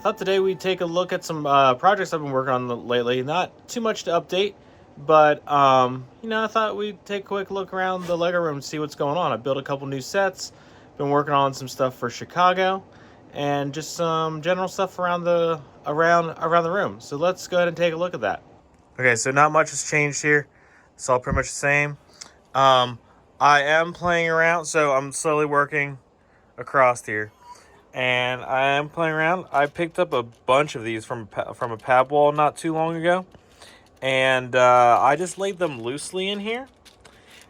thought today we'd take a look at some projects I've been working on lately. Not too much to update, but I thought we'd take a quick look around the Lego room and see what's going on. I built a couple new sets, been working on some stuff for Chicago, and just some general stuff around the room. So let's go ahead and take a look at that. Okay, so not much has changed here. It's all pretty much the same. I am playing around, so I'm slowly working across here. And I am playing around. I picked up a bunch of these from a pad wall not too long ago. And I just laid them loosely in here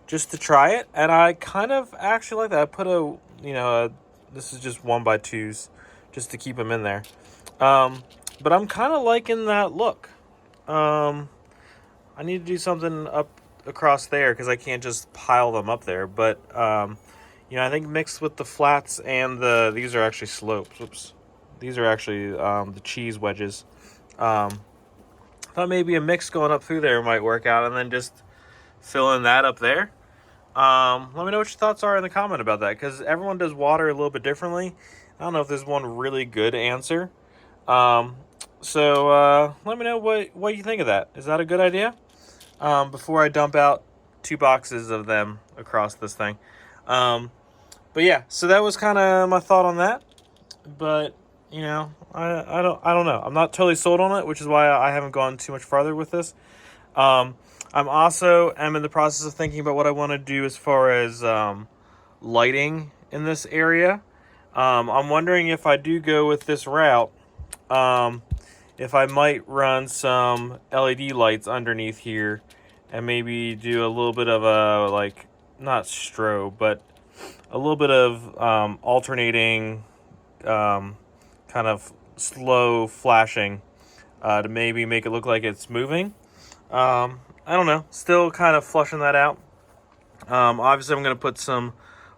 just to try it. And I kind of actually like that. I put this is just 1x2s just to keep them in there. But I'm kind of liking that look. I need to do something up across there because I can't just pile them up there. But I think mixed with the flats and these are actually slopes. Whoops. These are actually the cheese wedges. Thought maybe a mix going up through there might work out, and then just fill in that up there. Let me know what your thoughts are in the comment about that, because everyone does water a little bit differently. I don't know if there's one really good answer. So let me know what you think of that. Is that a good idea? Before I dump out 2 boxes of them across this thing. But yeah, so that was kind of my thought on that. But I don't know. I'm not totally sold on it, which is why I haven't gone too much farther with this. I'm also in the process of thinking about what I want to do as far as lighting in this area. I'm wondering if I do go with this route, if I might run some LED lights underneath here and maybe do a little bit of a, not strobe, but a little bit of alternating kind of slow flashing to maybe make it look like it's moving. I don't know. Still kind of flushing that out. Obviously, I'm going to put some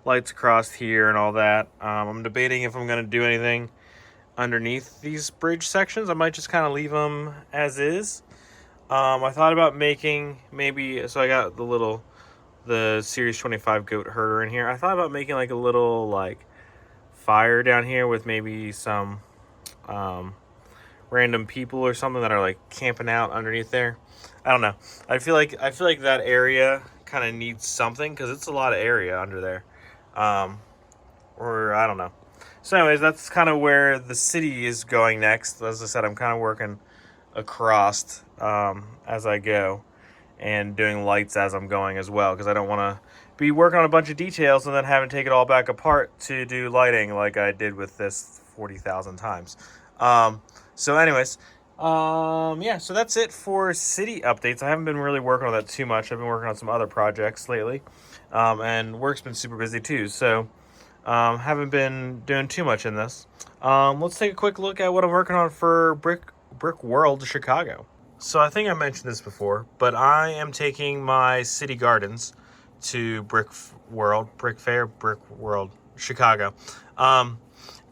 lights across here and all that. I'm debating if I'm going to do anything underneath these bridge sections. I might just kind of leave them as is. I thought about making so I got the Series 25 goat herder in here. I thought about making a little fire down here with maybe some random people or something that are camping out underneath there. I don't know. I feel like that area kind of needs something because it's a lot of area under there. Or I don't know. So anyways, that's kind of where the city is going next. As I said, I'm kind of working across as I go and doing lights as I'm going as well, because I don't want to be working on a bunch of details and then having to take it all back apart to do lighting like I did with this 40,000 times. So anyways, so that's it for city updates. I haven't been really working on that too much. I've been working on some other projects lately, and work's been super busy too, so haven't been doing too much in this. Let's take a quick look at what I'm working on for Brick World Chicago. So I think I mentioned this before, but I am taking my city gardens to Brick World Chicago.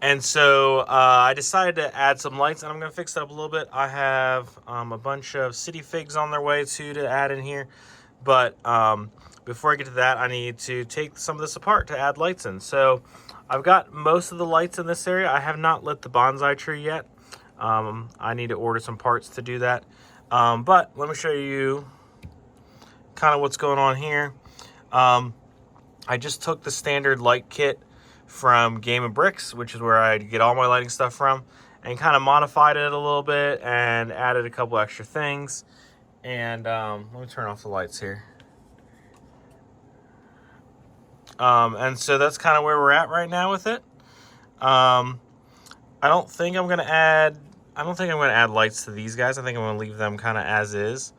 And so I decided to add some lights, and I'm going to fix it up a little bit. I have a bunch of city figs on their way too to add in here. But before I get to that, I need to take some of this apart to add lights in. So I've got most of the lights in this area. I have not lit the bonsai tree yet. I need to order some parts to do that. But let me show you kind of what's going on here. I just took the standard light kit from Game & Bricks, which is where I get all my lighting stuff from, and kind of modified it a little bit and added a couple extra things. And let me turn off the lights here. And so that's kind of where we're at right now with it. I don't think I'm going to add lights to these guys. I think I'm going to leave them kind of as is.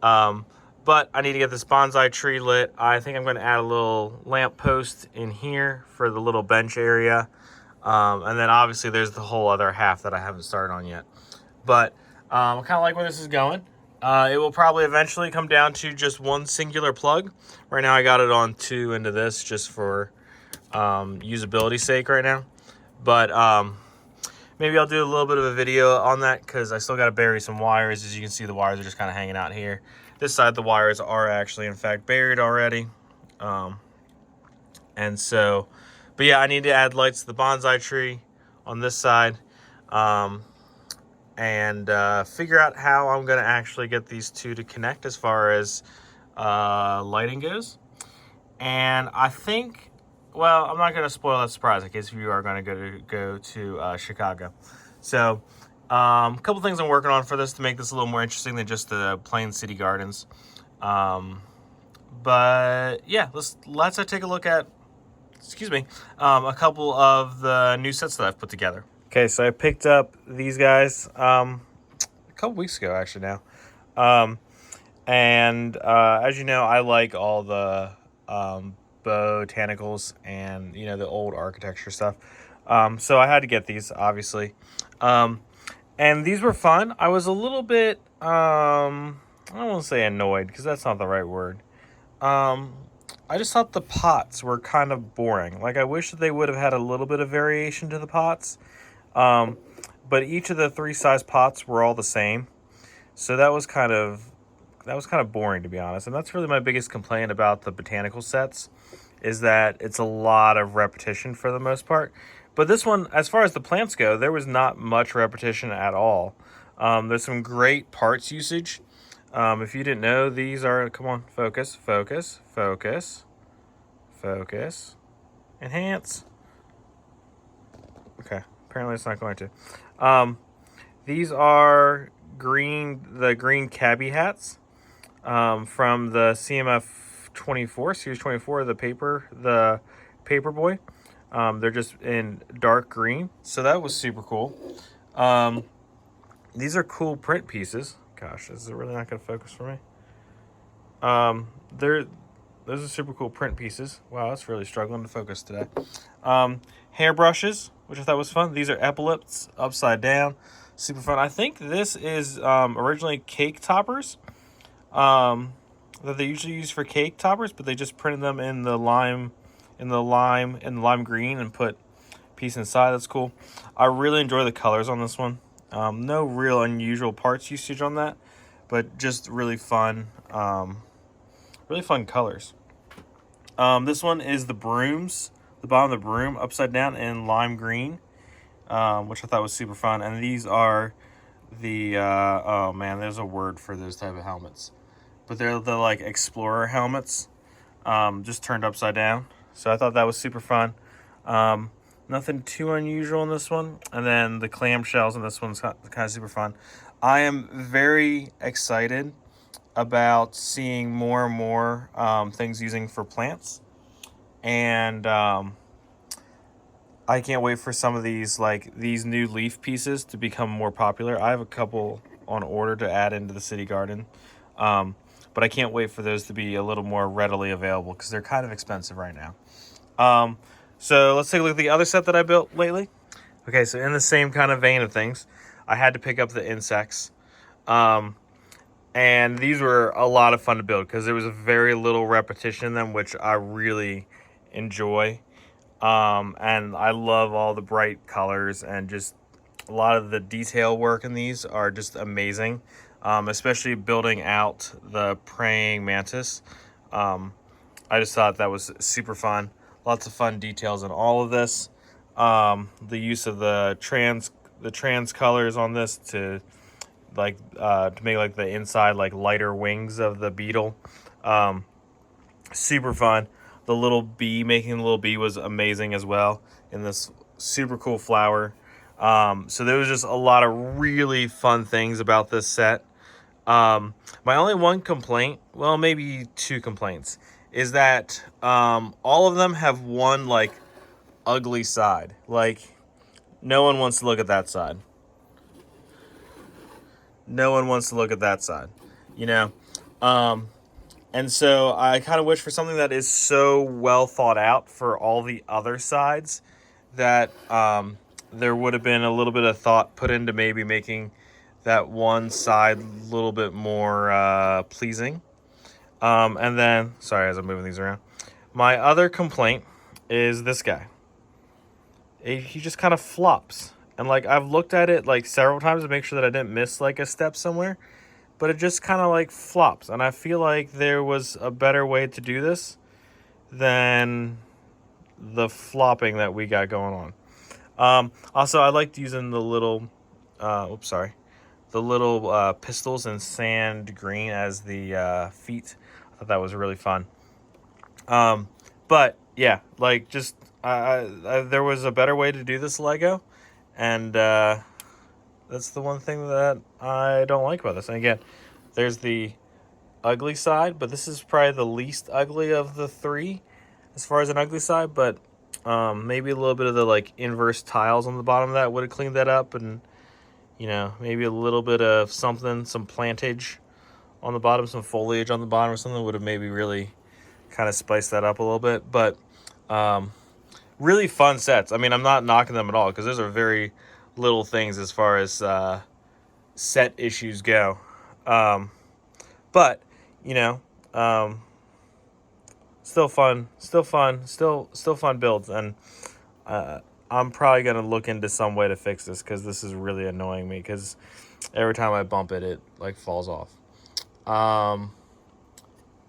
But I need to get this bonsai tree lit. I think I'm going to add a little lamp post in here for the little bench area. And then obviously there's the whole other half that I haven't started on yet. But I kind of like where this is going. It will probably eventually come down to just one singular plug. Right now I got it on 2 into this just for usability sake right now. But maybe I'll do a little bit of a video on that because I still got to bury some wires. As you can see, the wires are just kind of hanging out here. This side, the wires are actually, in fact, buried already. And so, but yeah, I need to add lights to the bonsai tree on this side. and figure out how I'm going to actually get these two to connect as far as lighting goes. And I think, well, I'm not going to spoil that surprise in case you are going to go to Chicago. So a couple things I'm working on for this to make this a little more interesting than just the plain city gardens. But yeah, let's take a look at, a couple of the new sets that I've put together. Okay, so I picked up these guys a couple weeks ago, actually now. And as you know, I like all the botanicals and, you know, the old architecture stuff. So I had to get these, obviously. And these were fun. I was a little bit, I don't want to say annoyed, because that's not the right word. I just thought the pots were kind of boring. Like, I wish that they would have had a little bit of variation to the pots. But each of the 3 size pots were all the same. So that was kind of boring, to be honest. And that's really my biggest complaint about the botanical sets, is that it's a lot of repetition for the most part. But this one, as far as the plants go, there was not much repetition at all. There's some great parts usage. If you didn't know, these are, come on, focus, focus, focus, focus, enhance. Okay, apparently it's not going to. These are the green cabbie hats from the CMF 24, Series 24, the paper boy. They're just in dark green, so that was super cool. These are cool print pieces. Gosh, is it really not going to focus for me? Those are super cool print pieces. Wow, it's really struggling to focus today. Hair brushes, which I thought was fun. These are epaulets upside down. Super fun. I think this is originally cake toppers that they usually use for cake toppers, but they just printed them in the lime green and put a piece inside. That's cool. I really enjoy the colors on this one. No real unusual parts usage on that, but just really fun colors. This one is the brooms, the bottom of the broom upside down in lime green, which I thought was super fun. And these are the oh man, there's a word for those type of helmets, but they're the like explorer helmets, just turned upside down. So I thought that was super fun. Nothing too unusual in this one. And then the clamshells in this one's kind of super fun. I am very excited about seeing more and more things using for plants. And I can't wait for some of these new leaf pieces to become more popular. I have a couple on order to add into the city garden. But I can't wait for those to be a little more readily available because they're kind of expensive right now. So let's take a look at the other set that I built lately. Okay, so in the same kind of vein of things, I had to pick up the insects. And these were a lot of fun to build because there was very little repetition in them, which I really enjoy. And I love all the bright colors, and just a lot of the detail work in these are just amazing. Especially building out the praying mantis. I just thought that was super fun. Lots of fun details in all of this. The use of the trans colors on this to make like the inside like lighter wings of the beetle. Super fun. The little bee, making the little bee was amazing as well in this super cool flower. So there was just a lot of really fun things about this set. My only one complaint, well, maybe 2 complaints, is that all of them have one like ugly side. Like, no one wants to look at that side. No one wants to look at that side, you know? And so I kind of wish for something that is so well thought out for all the other sides that there would have been a little bit of thought put into maybe making that one side a little bit more pleasing. And then, sorry, as I'm moving these around, my other complaint is this guy. He just kind of flops. And like, I've looked at it like several times to make sure that I didn't miss like a step somewhere, but it just kind of like flops. And I feel like there was a better way to do this than the flopping that we got going on. Also, I liked using the little, the little pistols in sand green as the feet. I thought that was really fun. But yeah, like just there was a better way to do this Lego, and that's the one thing that I don't like about this. And again, there's the ugly side, but this is probably the least ugly of the three as far as an ugly side. But maybe a little bit of the like inverse tiles on the bottom of that would have cleaned that up, and you know, maybe a little bit of something, some plantage on the bottom, some foliage on the bottom or something would have maybe really kind of spiced that up a little bit. But really fun sets. I mean, I'm not knocking them at all because those are very little things as far as set issues go. But you know, still fun builds, and I'm probably gonna look into some way to fix this because this is really annoying me because every time I bump it, it like falls off.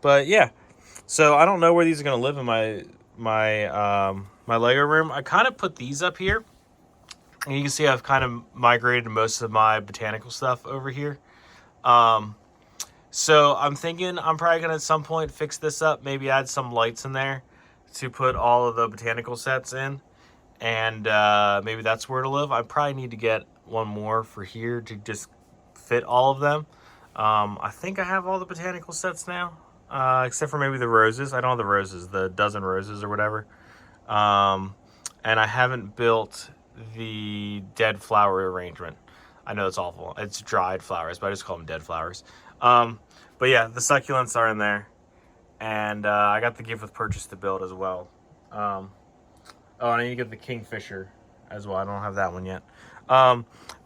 But yeah, so I don't know where these are gonna live in my Lego room. I kind of put these up here, and you can see I've kind of migrated most of my botanical stuff over here. So I'm thinking I'm probably gonna at some point fix this up, maybe add some lights in there to put all of the botanical sets in, and maybe that's where to live. I probably need to get one more for here to just fit all of them. I think I have all the botanical sets now, except for maybe the roses. I don't have the roses, the dozen roses or whatever. And I haven't built the dead flower arrangement. I know it's awful. It's dried flowers, but I just call them dead flowers. But yeah, the succulents are in there. And I got the gift with purchase to build as well. Oh, and I need to get the kingfisher as well. I don't have that one yet.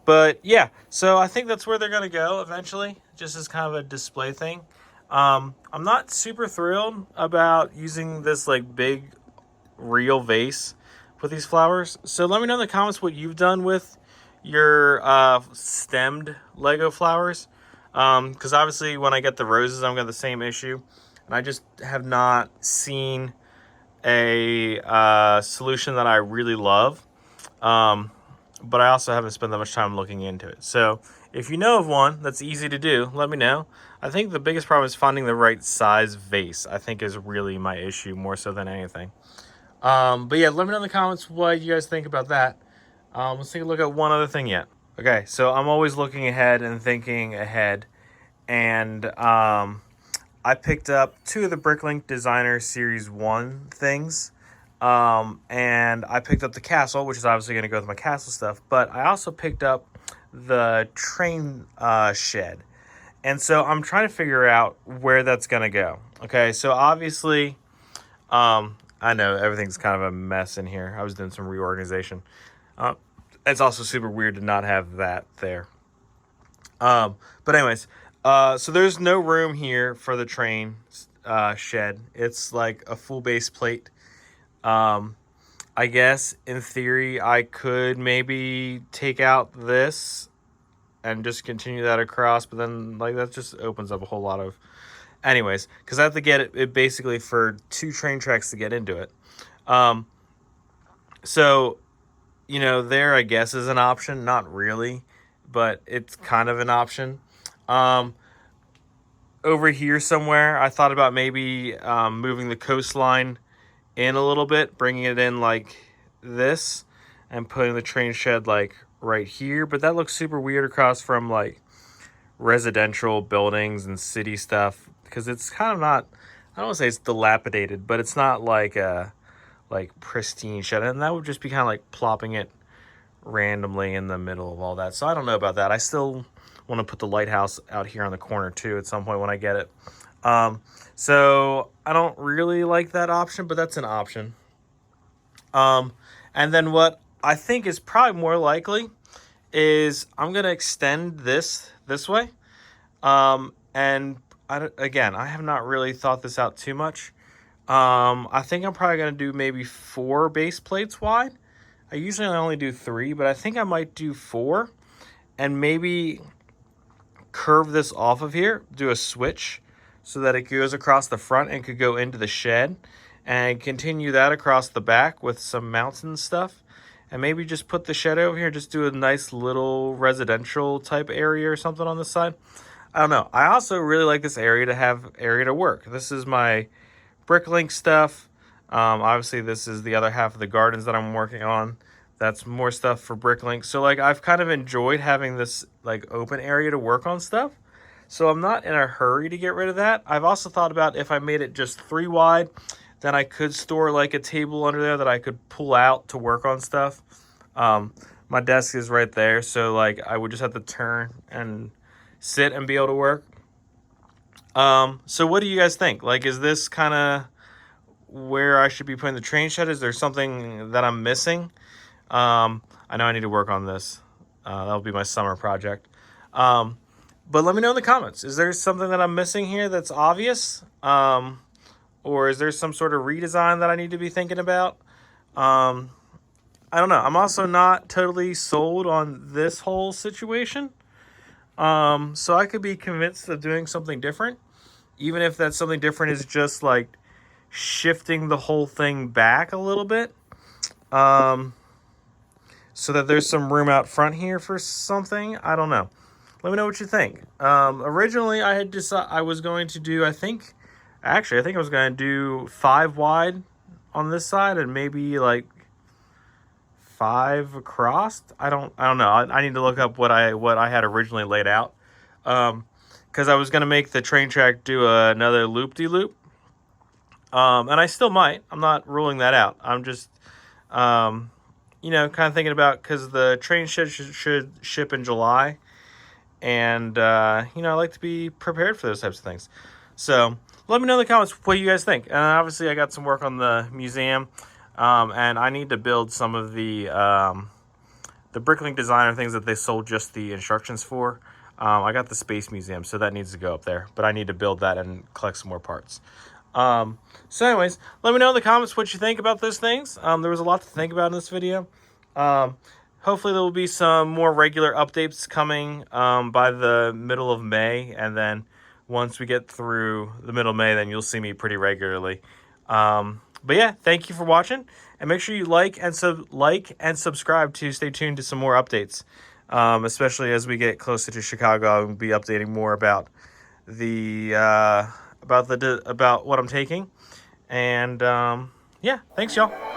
But yeah, so I think that's where they're going to go eventually, just as kind of a display thing. I'm not super thrilled about using this like big real vase with these flowers. So let me know in the comments what you've done with your stemmed Lego flowers. Because obviously when I get the roses, I'm going to have the same issue. And I just have not seen a solution that I really love. But I also haven't spent that much time looking into it. So if you know of one that's easy to do, let me know. I think the biggest problem is finding the right size vase, I think is really my issue more so than anything. But yeah, let me know in the comments what you guys think about that. Let's take a look at one other thing yet. Okay, so I'm always looking ahead and thinking ahead. And I picked up 2 of the Bricklink Designer Series 1 things. And I picked up the castle, which is obviously going to go with my castle stuff. But I also picked up the train shed. And so I'm trying to figure out where that's going to go. Okay, so obviously, I know everything's kind of a mess in here. I was doing some reorganization. It's also super weird to not have that there. But anyways, so there's no room here for the train shed. It's like a full base plate. I guess in theory I could maybe take out this and just continue that across, but then like that just opens up a whole lot of anyways, because I have to get it basically for 2 train tracks to get into it. So you know, there I guess is an option, not really, but it's kind of an option. Over here somewhere I thought about maybe moving the coastline in a little bit, bringing it in like this and putting the train shed like right here, but that looks super weird across from like residential buildings and city stuff because it's kind of not, I don't want to say it's dilapidated, but it's not like a like pristine shed, and that would just be kind of like plopping it randomly in the middle of all that. So I don't know about that. I still want to put the lighthouse out here on the corner too at some point when I get it. So I don't really like that option, but that's an option. And then what I think is probably more likely is I'm going to extend this way. And again, I have not really thought this out too much. I think I'm probably going to do maybe 4 base plates wide. I usually only do 3, but I think I might do 4 and maybe curve this off of here, do a switch so that it goes across the front and could go into the shed, and continue that across the back with some mounts and stuff, and maybe just put the shed over here, just do a nice little residential type area or something on this side. I don't know. I also really like this area to have area to work. This is my Bricklink stuff. Obviously, this is the other half of the gardens that I'm working on. That's more stuff for Bricklink. So, like, I've kind of enjoyed having this, like, open area to work on stuff. So I'm not in a hurry to get rid of that. I've also thought about if I made it just 3 wide, then I could store, like, a table under there that I could pull out to work on stuff. My desk is right there, so, like, I would just have to turn and sit and be able to work. So what do you guys think? Like, is this kind of where I should be putting the train shed? Is there something that I'm missing? I know I need to work on this. That'll be my summer project. But let me know in the comments. Is there something that I'm missing here that's obvious? Or is there some sort of redesign that I need to be thinking about? I don't know. I'm also not totally sold on this whole situation. So I could be convinced of doing something different. Even if that something different is just like shifting the whole thing back a little bit. So that there's some room out front here for something. I don't know. Let me know what you think. Originally, I had decided I was going to do, I think I was going to do 5 wide on this side and maybe like 5 across. I don't know. I need to look up what I had originally laid out. Because I was going to make the train track do another loop-de-loop. And I still might. I'm not ruling that out. I'm just, kind of thinking about, because the train should ship in July. And, I like to be prepared for those types of things. So let me know in the comments what you guys think. And obviously I got some work on the museum. And I need to build some of the Bricklink designer things that they sold just the instructions for. I got the Space Museum, so that needs to go up there. But I need to build that and collect some more parts. So anyways, let me know in the comments what you think about those things. There was a lot to think about in this video. Hopefully there will be some more regular updates coming by the middle of May. And then once we get through the middle of May, then you'll see me pretty regularly. But yeah, thank you for watching. And make sure you like and subscribe to stay tuned to some more updates. Especially as we get closer to Chicago, I'll be updating more about about what I'm taking. And yeah, thanks y'all.